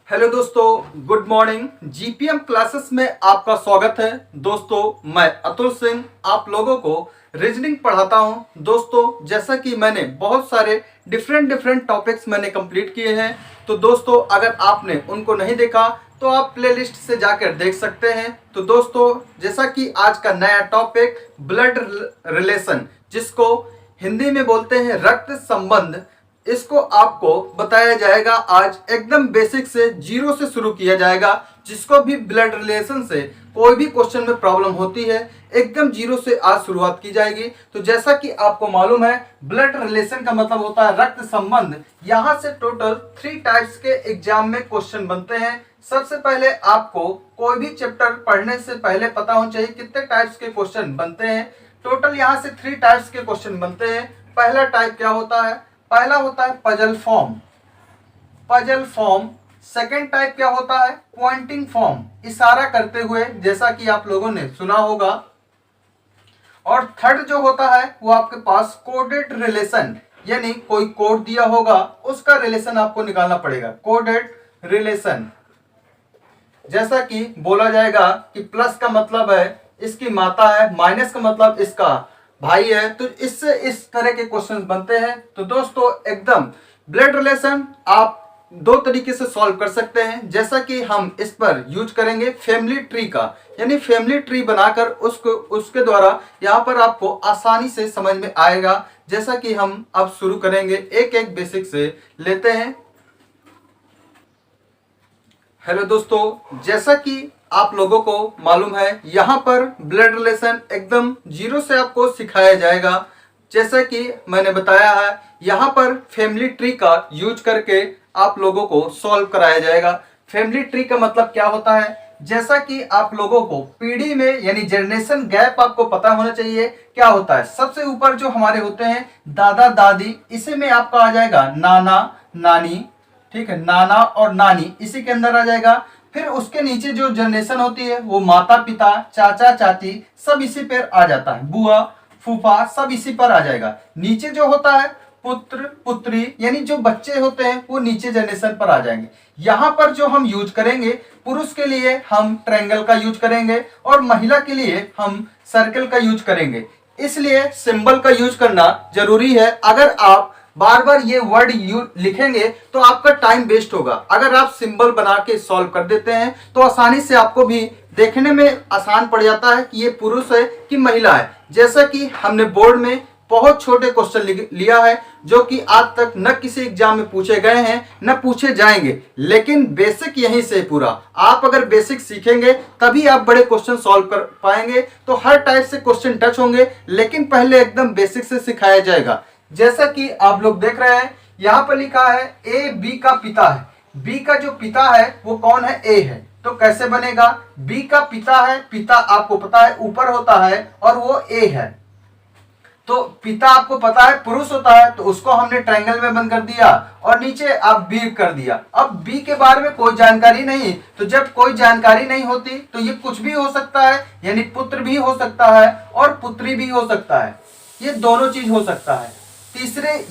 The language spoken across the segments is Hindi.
हेलो दोस्तों, गुड मॉर्निंग। जीपीएम क्लासेस में आपका स्वागत है। दोस्तों, मैं अतुल सिंह आप लोगों को रीजनिंग पढ़ाता हूं। दोस्तों, जैसा कि मैंने बहुत सारे डिफरेंट टॉपिक्स मैंने कंप्लीट किए हैं, तो दोस्तों अगर आपने उनको नहीं देखा तो आप प्लेलिस्ट से जाकर देख सकते हैं। तो दोस्तों, जैसा कि आज का नया टॉपिक ब्लड रिलेशन, जिसको हिंदी में बोलते हैं रक्त संबंध, इसको आपको बताया जाएगा। आज एकदम बेसिक से जीरो से शुरू किया जाएगा। जिसको भी ब्लड रिलेशन से कोई भी क्वेश्चन में प्रॉब्लम होती है, एकदम जीरो से आज शुरुआत की जाएगी। तो जैसा कि आपको मालूम है, ब्लड रिलेशन का मतलब होता है रक्त संबंध। यहाँ से टोटल 3 टाइप्स के एग्जाम में क्वेश्चन बनते हैं। सबसे पहले आपको कोई भी चैप्टर पढ़ने से पहले पता होना चाहिए कितने टाइप्स के क्वेश्चन बनते हैं। टोटल यहाँ से 3 टाइप्स के क्वेश्चन बनते हैं। पहला टाइप क्या होता है? पहला होता है पजल फॉर्म। सेकेंड टाइप क्या होता है? पॉइंटिंग फॉर्म, इशारा करते हुए, जैसा कि आप लोगों ने सुना होगा। और थर्ड जो होता है वो आपके पास कोडेड रिलेशन, यानी कोई कोड दिया होगा उसका रिलेशन आपको निकालना पड़ेगा। कोडेड रिलेशन, जैसा कि बोला जाएगा कि प्लस का मतलब है इसकी माता है, माइनस का मतलब इसका भाई है। तो इससे इस तरह के क्वेश्चंस बनते हैं। तो दोस्तों, एकदम ब्लड रिलेशन आप 2 तरीके से सॉल्व कर सकते हैं। जैसा कि हम इस पर यूज करेंगे फैमिली ट्री का, यानी फैमिली ट्री बनाकर उसके द्वारा यहाँ पर आपको आसानी से समझ में आएगा। जैसा कि हम अब शुरू करेंगे, एक एक बेसिक से लेते हैं। हेलो दोस्तों, जैसा कि आप लोगों को मालूम है, यहाँ पर ब्लड रिलेशन एकदम जीरो से आपको सिखाया जाएगा। जैसा कि मैंने बताया है, यहाँ पर फैमिली ट्री का यूज करके आप लोगों को सॉल्व कराया जाएगा। फैमिली ट्री का मतलब क्या होता है? जैसा कि आप लोगों को पीढ़ी में यानी जनरेशन गैप आपको पता होना चाहिए क्या होता है। सबसे ऊपर जो हमारे होते हैं दादा दादी, इसी में आपका आ जाएगा नाना नानी, ठीक है, नाना और नानी इसी के अंदर आ जाएगा। फिर उसके नीचे जो जनरेशन होती है वो माता पिता, चाचा चाची, सब इसी पर आ जाता है। बुआ फूफा सब इसी पर आ जाएगा। नीचे जो होता है पुत्र पुत्री, यानी जो बच्चे होते हैं वो नीचे जनरेशन पर आ जाएंगे। यहाँ पर जो हम यूज करेंगे, पुरुष के लिए हम ट्रायंगल का यूज करेंगे और महिला के लिए हम सर्कल का यूज करेंगे। इसलिए सिंबल का यूज करना जरूरी है। अगर आप बार बार ये वर्ड लिखेंगे तो आपका टाइम वेस्ट होगा। अगर आप सिंबल बना के सॉल्व कर देते हैं तो आसानी से आपको भी देखने में आसान पड़ जाता है कि ये पुरुष है कि महिला है। जैसा कि हमने बोर्ड में बहुत छोटे क्वेश्चन लिया है, जो कि आज तक न किसी एग्जाम में पूछे गए हैं न पूछे जाएंगे, लेकिन बेसिक यहीं से पूरा। आप अगर बेसिक सीखेंगे तभी आप बड़े क्वेश्चन सॉल्व कर पाएंगे। तो हर टाइप से क्वेश्चन टच होंगे, लेकिन पहले एकदम बेसिक से सिखाया जाएगा। जैसा कि आप लोग देख रहे हैं, यहाँ पर लिखा है ए बी का पिता है। बी का जो पिता है वो कौन है? ए है। तो कैसे बनेगा? बी का पिता है, पिता आपको पता है ऊपर होता है और वो ए है। तो पिता आपको पता है पुरुष होता है, तो उसको हमने ट्रायंगल में बंद कर दिया और नीचे आप बी कर दिया। अब बी के बारे में कोई जानकारी नहीं, तो जब कोई जानकारी नहीं होती तो ये कुछ भी हो सकता है, यानी पुत्र भी हो सकता है और पुत्री भी हो सकता है। ये दोनों चीज हो सकता है।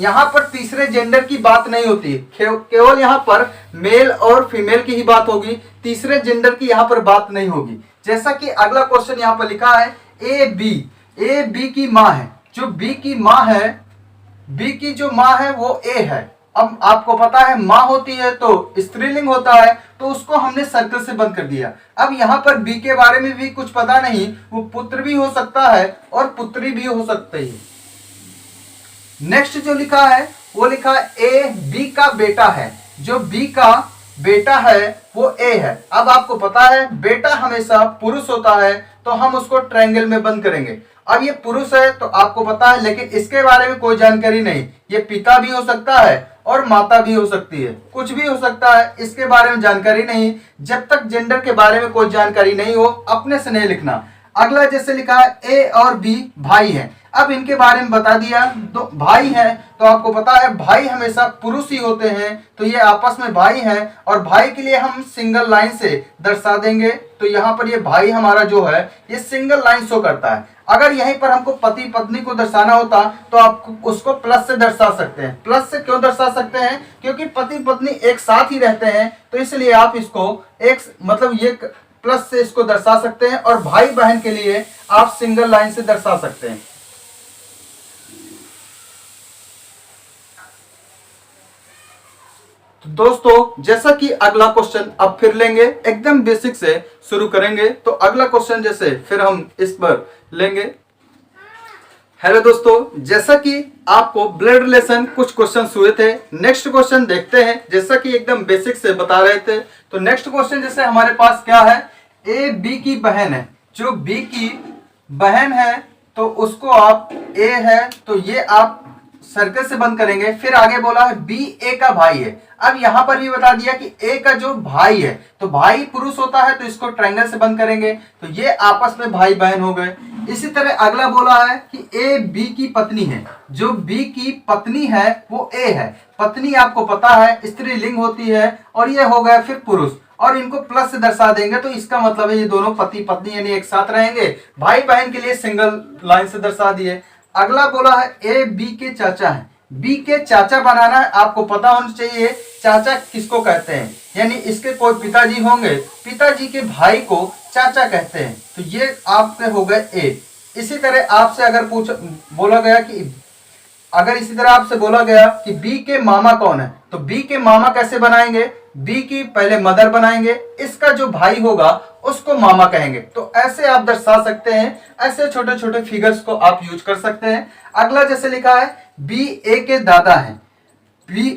यहाँ पर तीसरे जेंडर की बात नहीं होती, केवल यहाँ पर मेल और फीमेल की ही बात होगी। तीसरे जेंडर की यहाँ पर बात नहीं होगी। जैसा कि अगला क्वेश्चन यहाँ पर लिखा है ए बी की माँ है। जो बी की माँ है, बी की जो माँ है वो ए है। अब आपको पता है माँ होती है तो स्त्रीलिंग होता है, तो उसको हमने सर्कल से बंद कर दिया। अब यहाँ पर बी के बारे में भी कुछ पता नहीं, वो पुत्र भी हो सकता है और पुत्री भी हो सकती है। नेक्स्ट जो लिखा है वो लिखा है ए बी का बेटा है। जो बी का बेटा है वो ए है। अब आपको पता है बेटा हमेशा पुरुष होता है, तो हम उसको ट्रायंगल में बंद करेंगे। अब ये पुरुष है तो आपको पता है, लेकिन इसके बारे में कोई जानकारी नहीं। ये पिता भी हो सकता है और माता भी हो सकती है, कुछ भी हो सकता है, इसके बारे में जानकारी नहीं। जब तक जेंडर के बारे में कोई जानकारी नहीं हो, अपने से नहीं लिखना। अगला जैसे लिखा है ए और बी भाई हैं। अब इनके बारे में बता दिया, तो भाई हैं तो आपको पता है भाई हमेशा पुरुष ही होते हैं, तो ये आपस में भाई हैं और भाई के लिए हम सिंगल लाइन से दर्शा देंगे। तो यहाँ पर ये भाई हमारा जो है ये सिंगल लाइन शो करता है। अगर यहीं पर हमको पति पत्नी को दर्शाना होता तो आप उसको प्लस से दर्शा सकते हैं। प्लस से क्यों दर्शा सकते हैं? क्योंकि पति पत्नी एक साथ ही रहते हैं, तो इसलिए आप इसको एक मतलब ये प्लस से इसको दर्शा सकते हैं और भाई बहन के लिए आप सिंगल लाइन से दर्शा सकते हैं। तो दोस्तों जैसा कि अगला क्वेश्चन अब फिर लेंगे, एकदम बेसिक से शुरू करेंगे। तो अगला क्वेश्चन जैसे फिर हम इस पर लेंगे। हेलो दोस्तों, जैसा कि आपको ब्लड रिलेशन कुछ क्वेश्चन हुए थे, नेक्स्ट क्वेश्चन देखते हैं। जैसा कि एकदम बेसिक से बता रहे थे, तो नेक्स्ट क्वेश्चन जैसे हमारे पास क्या है, ए बी की बहन है। जो बी की बहन है तो उसको आप ए है तो ये आप सर्कल से बंद करेंगे। फिर आगे बोला है बी ए का भाई है। अब यहां पर भी बता दिया कि ए का जो भाई है तो भाई पुरुष होता है, तो इसको ट्रायंगल से बंद करेंगे, तो ये आपस में भाई बहन हो गए। इसी तरह अगला बोला है कि ए बी की पत्नी है। जो बी की पत्नी है वो ए है। पत्नी आपको पता है स्त्रीलिंग होती है और ये हो गया फिर पुरुष, और इनको प्लस से दर्शा देंगे तो इसका मतलब है ये दोनों पति पत्नी यानी एक साथ रहेंगे। भाई बहन के लिए सिंगल लाइन से दर्शा दिए। अगला बोला है ए बी के चाचा है। बी के चाचा बनाना है, आपको पता होना चाहिए चाचा किसको कहते हैं, यानी इसके कोई पिताजी होंगे, पिताजी के भाई को चाचा कहते हैं, तो ये आपके हो गए ए। इसी तरह आपसे अगर बोला गया कि अगर इसी तरह आपसे बोला गया कि बी के मामा कौन है, तो बी के मामा कैसे बनाएंगे, बी की पहले मदर बनाएंगे, इसका जो भाई होगा उसको मामा कहेंगे। तो ऐसे आप दर्शा सकते हैं, ऐसे छोटे छोटे फिगर्स को आप यूज कर सकते हैं। अगला जैसे लिखा है बी ए के दादा है। बी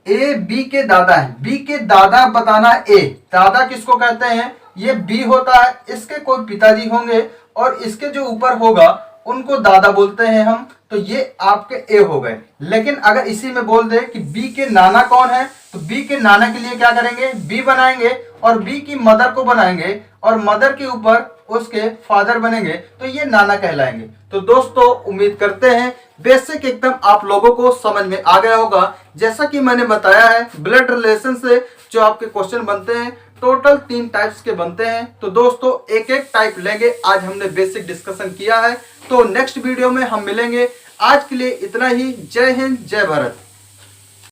ए बी के दादा है। बी के दादा बताना ए। दादा किसको कहते हैं, ये बी होता है, इसके कोई पिताजी होंगे और इसके जो ऊपर होगा उनको दादा बोलते हैं हम, तो ये आपके ए हो गए। लेकिन अगर इसी में बोल दे कि बी के नाना कौन है, तो बी के नाना के लिए क्या करेंगे, बी बनाएंगे और बी की मदर को बनाएंगे और मदर के ऊपर उसके फादर बनेंगे, तो ये नाना कहलाएंगे। तो दोस्तों उम्मीद करते हैं बेसिक एकदम आप लोगों को समझ में आ गया होगा। जैसा कि मैंने बताया है ब्लड रिलेशन से जो आपके क्वेश्चन बनते हैं टोटल 3 टाइप्स के बनते हैं। तो दोस्तों एक एक टाइप लेंगे, आज हमने बेसिक डिस्कशन किया है, तो नेक्स्ट वीडियो में हम मिलेंगे। आज के लिए इतना ही। जय हिंद, जय भारत।